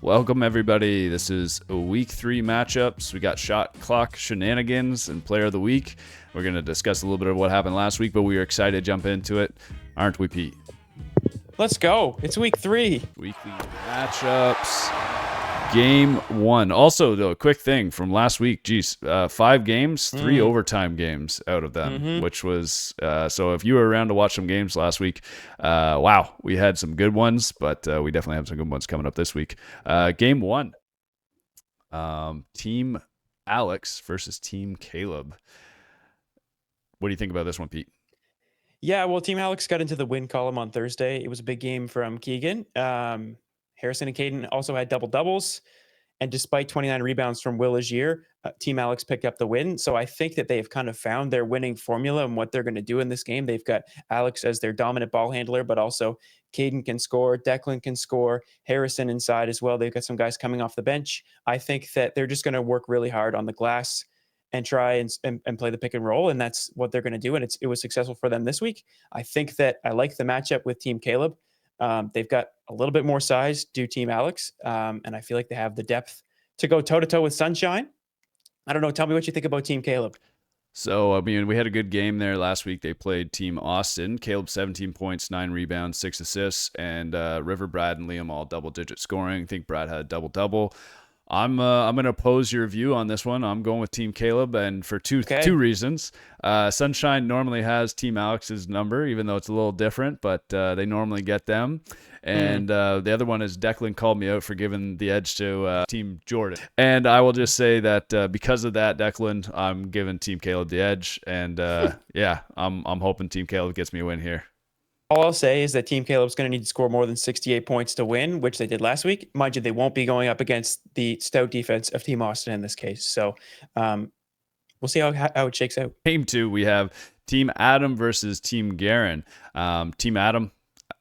Welcome, everybody. This is a week 3 matchups. We got shot clock shenanigans and player of the week. We're going to discuss a little bit of what happened last week, but we are excited to jump into it. Aren't we, Pete? Let's go. It's week 3. Weekly matchups. Game 1. Also, though, a quick thing from last week. Geez, 5 games, 3 overtime games out of them, which was so if you were around to watch some games last week, wow, we had some good ones, but we definitely have some good ones coming up this week. Game 1. Team Alex versus Team Caleb. What do you think about this one, Pete? Yeah, well, Team Alex got into the win column on Thursday. It was a big game from Keegan. Harrison and Caden also had double-doubles. And despite 29 rebounds from Will Agier, Team Alex picked up the win. So I think that they've kind of found their winning formula and what they're going to do in this game. They've got Alex as their dominant ball handler, but also Caden can score, Declan can score, Harrison inside as well. They've got some guys coming off the bench. I think that they're just going to work really hard on the glass and try and play the pick and roll. And that's what they're going to do. And it was successful for them this week. I think that I like the matchup with Team Caleb. They've got a little bit more size due Team Alex. And I feel like they have the depth to go toe-to-toe with Sunshine. I don't know. Tell me what you think about Team Caleb. So, I mean, we had a good game there last week. They played Team Austin. Caleb, 17 points, 9 rebounds, 6 assists. And River, Brad, and Liam all double-digit scoring. I think Brad had a double-double. I'm going to oppose your view on this one. I'm going with Team Caleb, and for two reasons. Sunshine normally has Team Alex's number, even though it's a little different, but they normally get them. And the other one is Declan called me out for giving the edge to Team Jordan. And I will just say that because of that, Declan, I'm giving Team Caleb the edge. And yeah, I'm hoping Team Caleb gets me a win here. All I'll say is that Team Caleb's going to need to score more than 68 points to win, which they did last week. Mind you, they won't be going up against the stout defense of Team Austin in this case. So we'll see how it shakes out. Game 2, we have Team Adam versus Team Garen. Team Adam,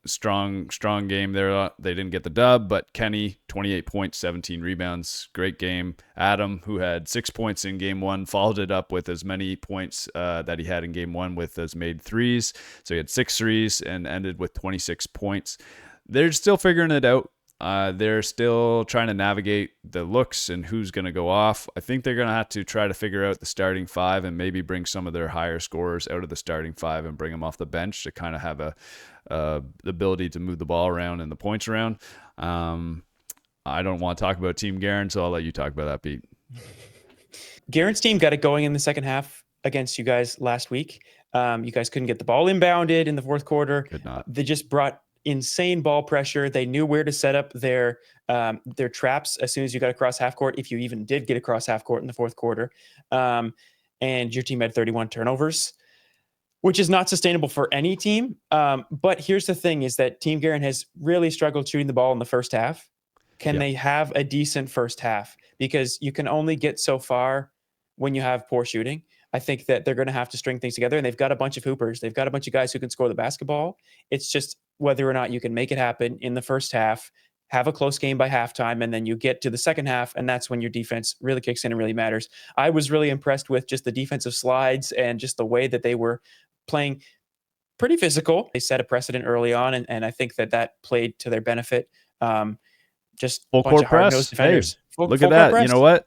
strong game there. They didn't get the dub, but Kenny, 28 points, 17 rebounds. Great game. Adam, who had 6 points in game 1, followed it up with as many points that he had in game 1 with as made threes. So he had 6 threes and ended with 26 points. They're still figuring it out. They're still trying to navigate the looks and who's going to go off. I think they're going to have to try to figure out the starting 5 and maybe bring some of their higher scorers out of the starting 5 and bring them off the bench to kind of have the ability to move the ball around and the points around. I don't want to talk about Team Garen, so I'll let you talk about that, Pete. Garen's team got it going in the second half against you guys last week. You guys couldn't get the ball inbounded in the fourth quarter. Could not. They just brought insane ball pressure. They knew where to set up their traps as soon as you got across half court, if you even did get across half court in the fourth quarter. And your team had 31 turnovers, which is not sustainable for any team. But here's the thing is that Team Garen has really struggled shooting the ball in the first half. Can they have a decent first half? Because you can only get so far when you have poor shooting. I think that they're going to have to string things together, and they've got a bunch of hoopers. They've got a bunch of guys who can score the basketball. It's just whether or not you can make it happen in the first half, have a close game by halftime, and then you get to the second half, and that's when your defense really kicks in and really matters. I was really impressed with just the defensive slides and just the way that they were playing pretty physical. They set a precedent early on, and I think that played to their benefit. Just full court press. Defenders. Hey, look at that. Press. You know what?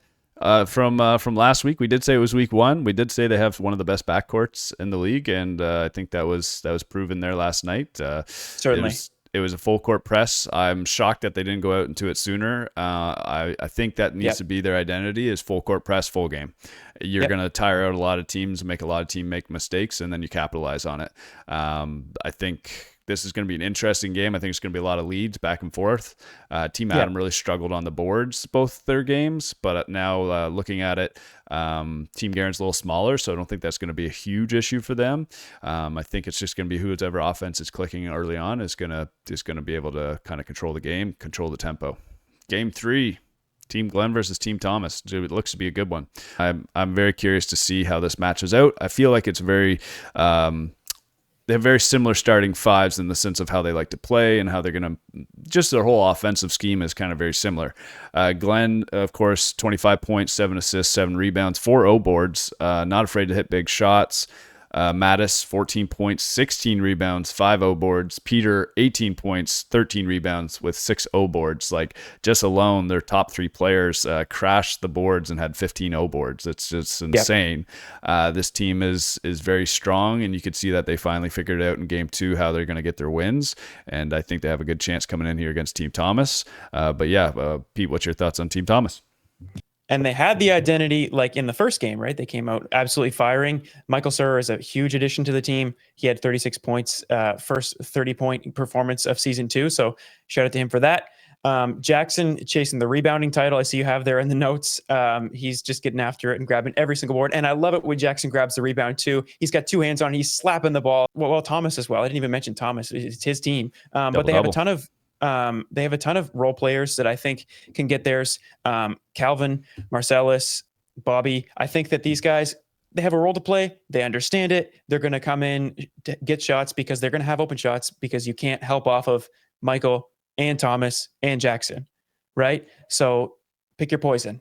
From last week, we did say it was week 1. We did say they have one of the best backcourts in the league, and I think that was proven there last night. Certainly. It was a full court press. I'm shocked that they didn't go out into it sooner. I think that needs to be their identity is full court press, full game. You're going to tire out a lot of teams, make a lot of teams make mistakes, and then you capitalize on it. I think this is going to be an interesting game. I think it's going to be a lot of leads back and forth. Team Adam really struggled on the boards, both their games, but now looking at it, Team Garen's a little smaller, so I don't think that's going to be a huge issue for them. I think it's just going to be whoever offense is clicking early on is going to be able to kind of control the game, control the tempo. Game 3. Team Glenn versus Team Thomas. It looks to be a good one. I'm very curious to see how this matches out. I feel like it's very they have very similar starting 5s in the sense of how they like to play and how they're going to just their whole offensive scheme is kind of very similar. Glenn, of course, 25 points, 7 assists, 7 rebounds, 4 O boards, not afraid to hit big shots. Mattis, 14 points, 16 rebounds, 5 O boards. Peter, 18 points, 13 rebounds with 6 O boards. Like, just alone, their top 3 players crashed the boards and had 15 O boards. It's just insane. This team is very strong, and you could see that they finally figured out in game 2 how they're going to get their wins. And I think they have a good chance coming in here against Team Thomas. But yeah, Pete, what's your thoughts on Team Thomas? And they had the identity like in the first game, right? They came out absolutely firing. Michael Surer is a huge addition to the team. He had 36 points, first 30-point performance of season 2. So shout out to him for that. Jackson chasing the rebounding title. I see you have there in the notes. He's just getting after it and grabbing every single board. And I love it when Jackson grabs the rebound too. He's got 2 hands on. He's slapping the ball. Well, Thomas as well. I didn't even mention Thomas. It's his team. But they have a ton of role players that I think can get theirs. Calvin, Marcellus, Bobby. I think that these guys, they have a role to play. They understand it. They're going to come in to get shots because they're going to have open shots because you can't help off of Michael and Thomas and Jackson, right? So pick your poison.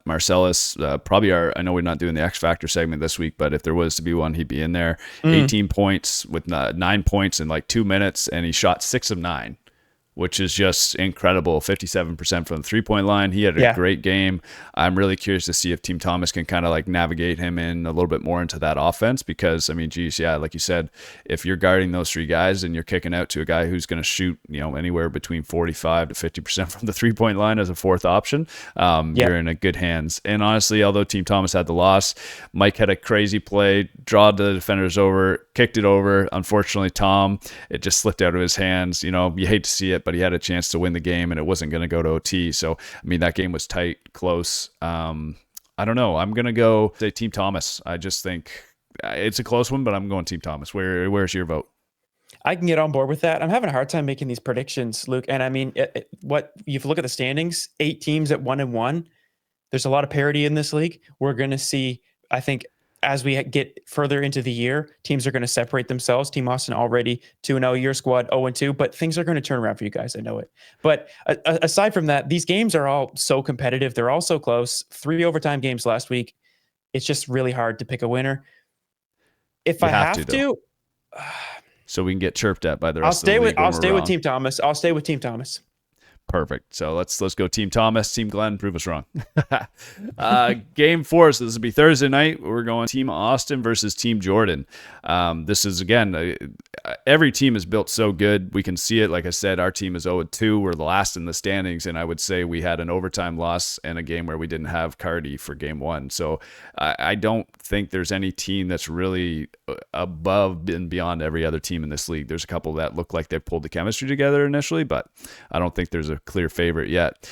Marcellus, probably I know we're not doing the X Factor segment this week, but if there was to be one, he'd be in there. 18 points with 9 points in like 2 minutes, and he shot 6 of 9. Which is just incredible. 57% from the 3-point line. He had a great game. I'm really curious to see if Team Thomas can kind of like navigate him in a little bit more into that offense because, I mean, geez, yeah, like you said, if you're guarding those 3 guys and you're kicking out to a guy who's going to shoot, anywhere between 45 to 50% from the 3-point line as a 4th option, you're in a good hands. And honestly, although Team Thomas had the loss, Mike had a crazy play, drawed the defenders over, kicked it over. Unfortunately, Tom, it just slipped out of his hands. You hate to see it, but he had a chance to win the game and it wasn't going to go to OT. So, I mean, that game was tight, close. I don't know. I'm going to go say Team Thomas. I just think it's a close one, but I'm going Team Thomas. Where's your vote? I can get on board with that. I'm having a hard time making these predictions, Luke. And I mean, if you look at the standings, 8 teams at 1-1. There's a lot of parity in this league. We're going to see, I think, as we get further into the year, teams are going to separate themselves. Team Austin already 2-0, your squad 0-2, but things are going to turn around for you guys. I know it. But aside from that, these games are all so competitive. They're all so close. 3 overtime games last week. It's just really hard to pick a winner. If I have to, so we can get chirped at by the rest of the league. I'll stay with Team Thomas. I'll stay with Team Thomas. Perfect. So let's go Team Thomas, Team Glenn, prove us wrong. Game 4, so this will be Thursday night. We're going Team Austin versus Team Jordan. This is, again, every team is built so good. We can see it. Like I said, our team is 0-2. We're the last in the standings, and I would say we had an overtime loss in a game where we didn't have Cardi for game 1. So I don't think there's any team that's really above and beyond every other team in this league. There's a couple that look like they pulled the chemistry together initially, but I don't think there's a clear favorite yet.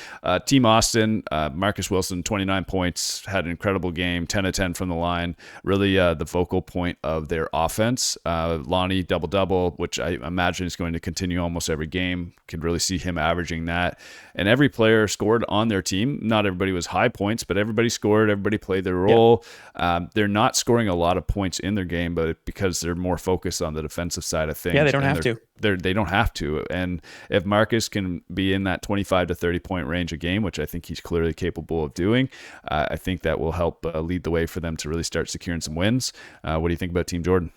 Team Austin, Marcus Wilson, 29 points, had an incredible game, 10 of 10 from the line. Really the focal point of their offense. Lonnie, double-double, which I imagine is going to continue almost every game. Could really see him averaging that. And every player scored on their team. Not everybody was high points, but everybody scored. Everybody played their role. Yep. They're not scoring a lot of points in their game, but because they're more focused on the defensive side of things. Yeah, they don't have to. They don't have to. And if Marcus can be in that 25 to 30 point range a game, which I think he's clearly capable of doing, I think that will help lead the way for them to really start securing some wins. What do you think about Team Jordan?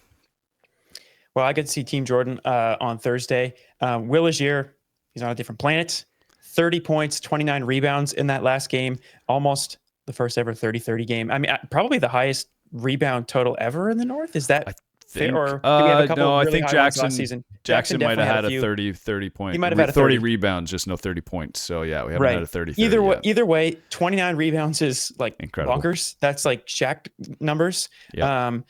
Well, I could see Team Jordan on Thursday. Will Agier, he's on a different planet. 30 points, 29 rebounds in that last game. Almost the first ever 30-30 game. I mean, probably the highest rebound total ever in the North. Is that fair? Or did we have a couple I think last season? Jackson might have had a 30 point. He might have had 30 rebounds, just no 30 points. So yeah, we haven't had a 30. Either way, 29 rebounds is like incredible. Bonkers. That's like Shaq numbers. Yeah.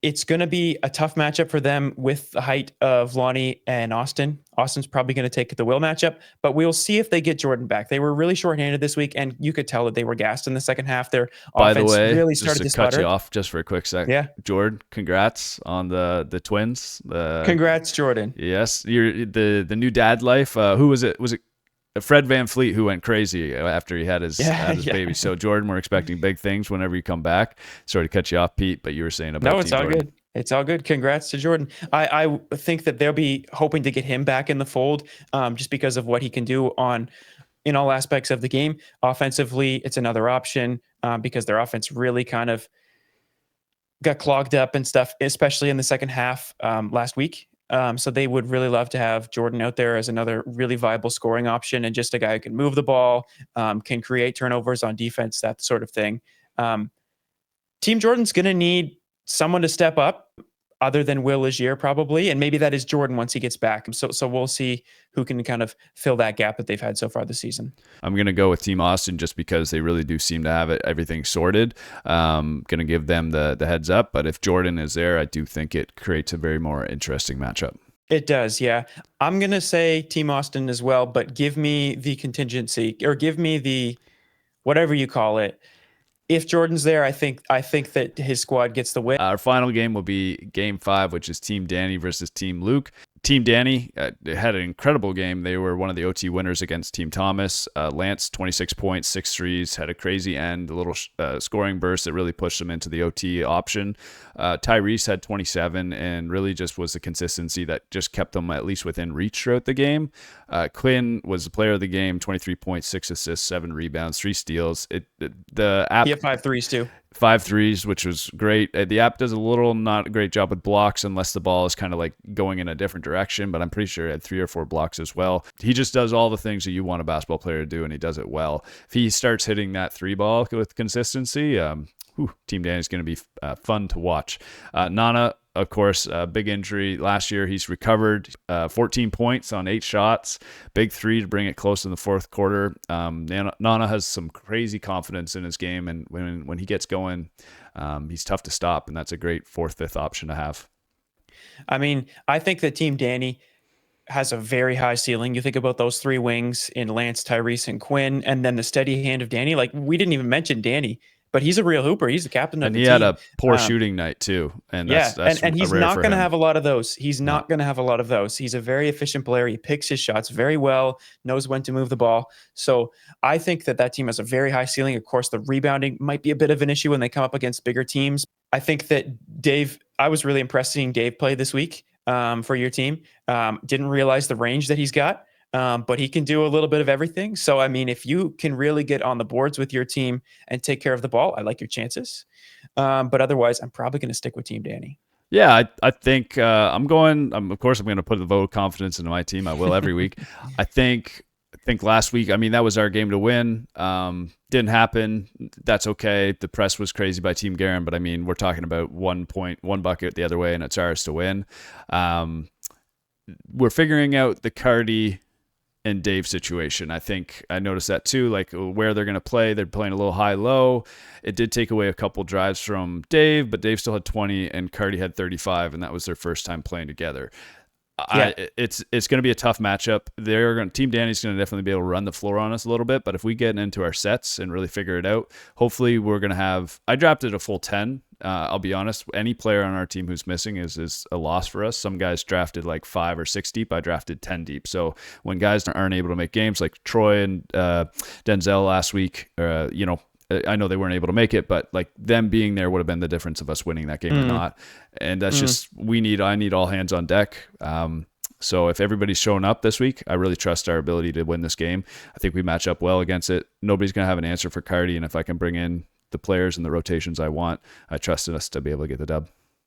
It's going to be a tough matchup for them with the height of Lonnie and Austin. Austin's probably going to take the Will matchup, but we'll see if they get Jordan back. They were really shorthanded this week, and you could tell that they were gassed in the second half. Their offense really started to cut sputter. you off just for a quick second. Yeah, Jordan, congrats on the twins. Congrats, Jordan. Yes, you're the new dad life. Who was it? Was it Fred VanVleet who went crazy after he had his baby? So Jordan, we're expecting big things whenever you come back. Sorry to cut you off, Pete, but you were saying about it's all Jordan. Good. It's all good. Congrats to Jordan. I think that they'll be hoping to get him back in the fold, just because of what he can do in all aspects of the game. Offensively, it's another option because their offense really kind of got clogged up and stuff, especially in the second half last week. So they would really love to have Jordan out there as another really viable scoring option and just a guy who can move the ball, can create turnovers on defense, that sort of thing. Um, Team Jordan's going to need someone to step up other than Will Legier probably, and maybe that is Jordan once he gets back. So we'll see who can kind of fill that gap that they've had so far this season. I'm going to go with Team Austin just because they really do seem to have everything sorted. Going to give them the heads up, but if Jordan is there, I do think it creates a very more interesting matchup. It does, yeah. I'm going to say Team Austin as well, but give me the contingency, or give me the whatever you call it. If Jordan's there, I think that his squad gets the win. Our final game will be Game 5, which is Team Danny versus Team Luke. Team Danny had an incredible game. They were one of the OT winners against Team Thomas. Lance, 26 points, 6 threes, had a crazy end, a little scoring burst that really pushed them into the OT option. Tyrese had 27 and really just was the consistency that just kept them at least within reach throughout the game. Quinn was the player of the game, 23 points, 6 assists, 7 rebounds, 3 steals. The app, he had 5 threes too. 5 threes, which was great. The app does a little not a great job with blocks unless the ball is kind of like going in a different direction, but I'm pretty sure he had 3 or 4 blocks as well. He just does all the things that you want a basketball player to do, and he does it well. If he starts hitting that 3 ball with consistency, Team Danny is going to be fun to watch. Nana, of course, big injury. Last year, he's recovered 14 points on 8 shots. Big 3 to bring it close in the fourth quarter. Nana has some crazy confidence in his game, and when he gets going, he's tough to stop, and that's a great 4th, 5th option to have. I mean, I think that Team Danny has a very high ceiling. You think about those 3 wings in Lance, Tyrese, and Quinn, and then the steady hand of Danny. Like, we didn't even mention Danny, but he's a real hooper. He's the captain of the team. And he had a poor shooting night too. And that's and he's not going to have a lot of those. He's not going to have a lot of those. He's a very efficient player. He picks his shots very well, knows when to move the ball. So I think that team has a very high ceiling. Of course, the rebounding might be a bit of an issue when they come up against bigger teams. I think that I was really impressed seeing Dave play this week for your team. Didn't realize the range that he's got. But he can do a little bit of everything. So, I mean, if you can really get on the boards with your team and take care of the ball, I like your chances. But otherwise, I'm probably going to stick with Team Danny. Yeah, I think of course, I'm going to put the vote of confidence into my team. I will every week. I think last week, I mean, that was our game to win. Didn't happen. That's okay. The press was crazy by Team Guerin, but I mean, we're talking about 1 point, 1 bucket the other way, and it's ours to win. We're figuring out the Cardi and Dave situation. I think I noticed that too, like where they're going to play. They're playing a little high-low. It did take away a couple drives from Dave, but Dave still had 20 and Cardi had 35, and that was their first time playing together. Yeah. It's going to be a tough matchup. Team Danny's going to definitely be able to run the floor on us a little bit, but if we get into our sets and really figure it out, hopefully we're going to have. I drafted a full 10. I'll be honest. Any player on our team who's missing is a loss for us. Some guys drafted like 5 or 6 deep. I drafted 10 deep. So when guys aren't able to make games, like Troy and Denzel last week, I know they weren't able to make it, but like them being there would have been the difference of us winning that game or not. And that's just I need all hands on deck. So if everybody's showing up this week, I really trust our ability to win this game. I think we match up well against it. Nobody's going to have an answer for Cardi, and if I can bring in the players and the rotations I want, I trust in us to be able to get the dub.